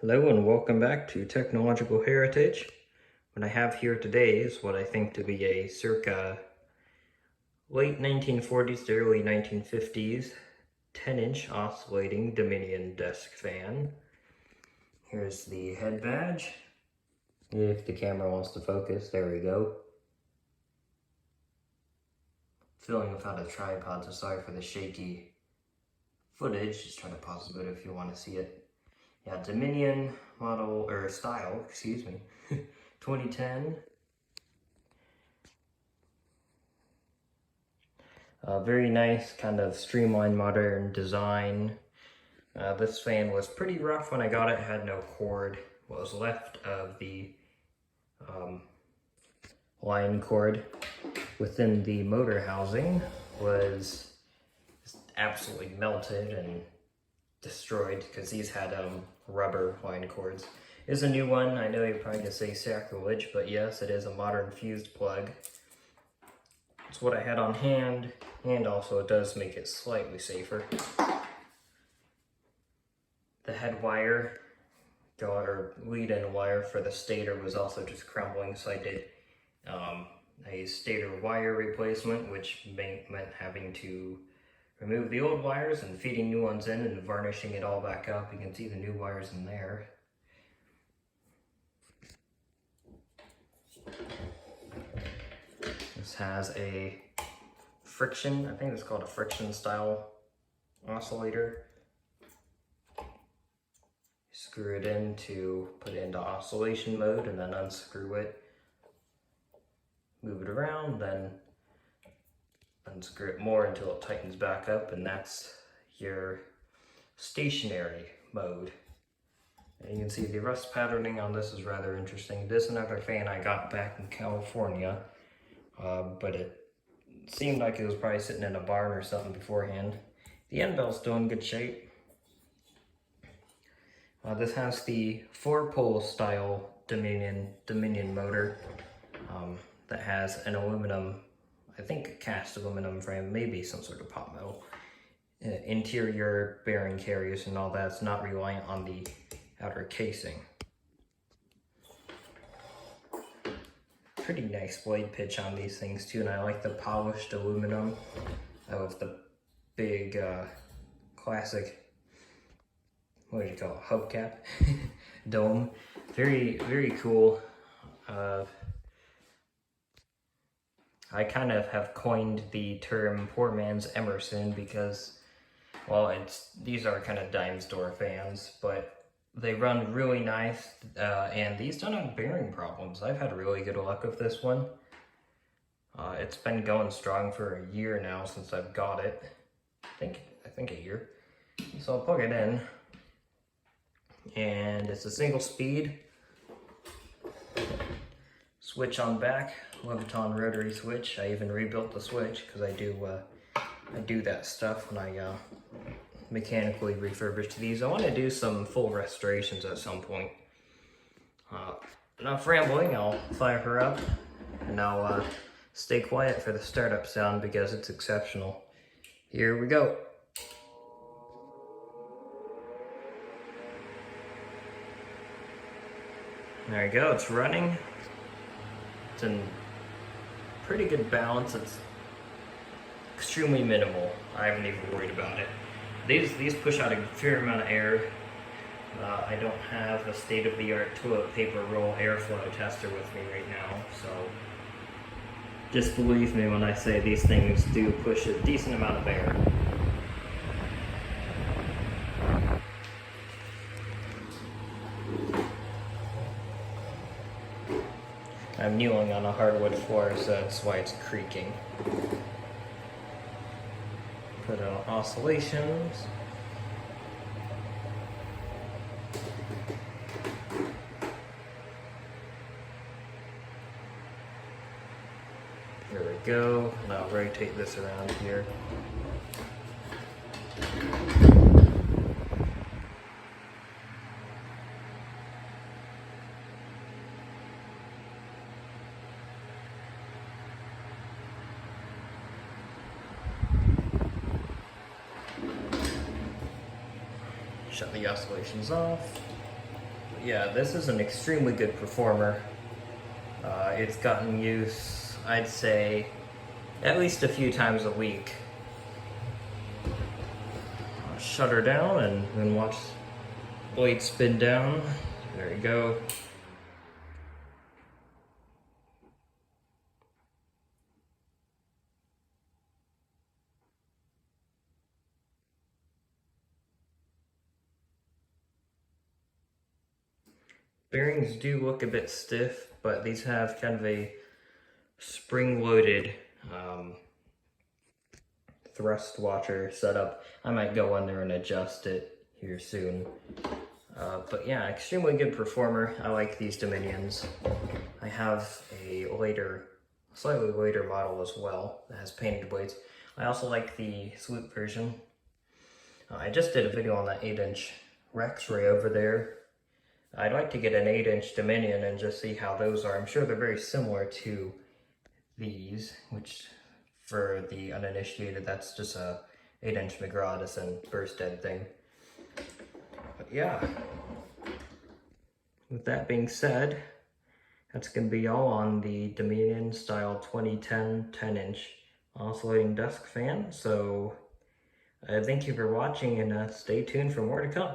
Hello and welcome back to Technological Heritage. What I have here today is what I think to be a circa late 1940s to early 1950s 10-inch oscillating Dominion desk fan. Here's the head badge. If the camera wants to focus, there we go. Filming without a tripod, so sorry for the shaky footage. Just try to pause a bit if you want to see it. Yeah, Dominion model, or style, excuse me, 2010. Very nice, kind of streamlined, modern design. This fan was pretty rough when I got it. It had no cord. What was left of the line cord within the motor housing was just absolutely melted and destroyed because these had rubber line cords. It's a new one. I know you're probably gonna say sacrilege, but yes, it is a modern fused plug. It's what I had on hand, and also it does make it slightly safer. The head wire, or lead-in wire for the stator was also just crumbling, so I did a stator wire replacement, which meant having to remove the old wires and feeding new ones in and varnishing it all back up. You can see the new wires in there. This has a friction, I think it's called a friction style oscillator. Screw it in to put it into oscillation mode and then unscrew it. Move it around, then unscrew it more until it tightens back up, and that's your stationary mode. And you can see the rust patterning on this is rather interesting. This is another fan I got back in California, but it seemed like it was probably sitting in a barn or something beforehand. The end bell's still in good shape. This has the 4-pole style Dominion motor that has an aluminum, I think a cast aluminum frame, maybe some sort of pot metal. Interior bearing carriers and all that's not reliant on the outer casing. Pretty nice blade pitch on these things too, and I like the polished aluminum with the big classic, what do you call it, hubcap dome. Very, very cool. I kind of have coined the term poor man's Emerson because, well, these are kind of dime store fans, but they run really nice, and these don't have bearing problems. I've had really good luck with this one. It's been going strong for a year now since I've got it. I think a year. So I'll plug it in, and it's a single speed. Switch on back, Leviton rotary switch. I even rebuilt the switch because I do that stuff when I mechanically refurbish these. I want to do some full restorations at some point. Enough rambling, I'll fire her up and I'll stay quiet for the startup sound because it's exceptional. Here we go. There you go, it's running. It's in pretty good balance. It's extremely minimal. I haven't even worried about it. These push out a fair amount of air. I don't have a state-of-the-art toilet paper roll airflow tester with me right now, so just believe me when I say these things do push a decent amount of air. I'm kneeling on a hardwood floor, so that's why it's creaking. Put on oscillations. Here we go, and I'll rotate this around here. Shut the oscillations off. Yeah, this is an extremely good performer. It's gotten use, I'd say, at least a few times a week. I'll shut her down and then watch the blade spin down. There you go. Bearings do look a bit stiff, but these have kind of a spring-loaded thrust washer setup. I might go in there and adjust it here soon. But yeah, extremely good performer. I like these Dominions. I have a slightly later model as well that has painted blades. I also like the swoop version. I just did a video on that 8-inch Rex Ray over there. I'd like to get an 8-inch Dominion and just see how those are. I'm sure they're very similar to these, which for the uninitiated, that's just a 8-inch McGraw-Edison burst dead thing. But yeah, with that being said, that's going to be all on the Dominion Style 2010 10-inch oscillating desk fan. So thank you for watching, and stay tuned for more to come.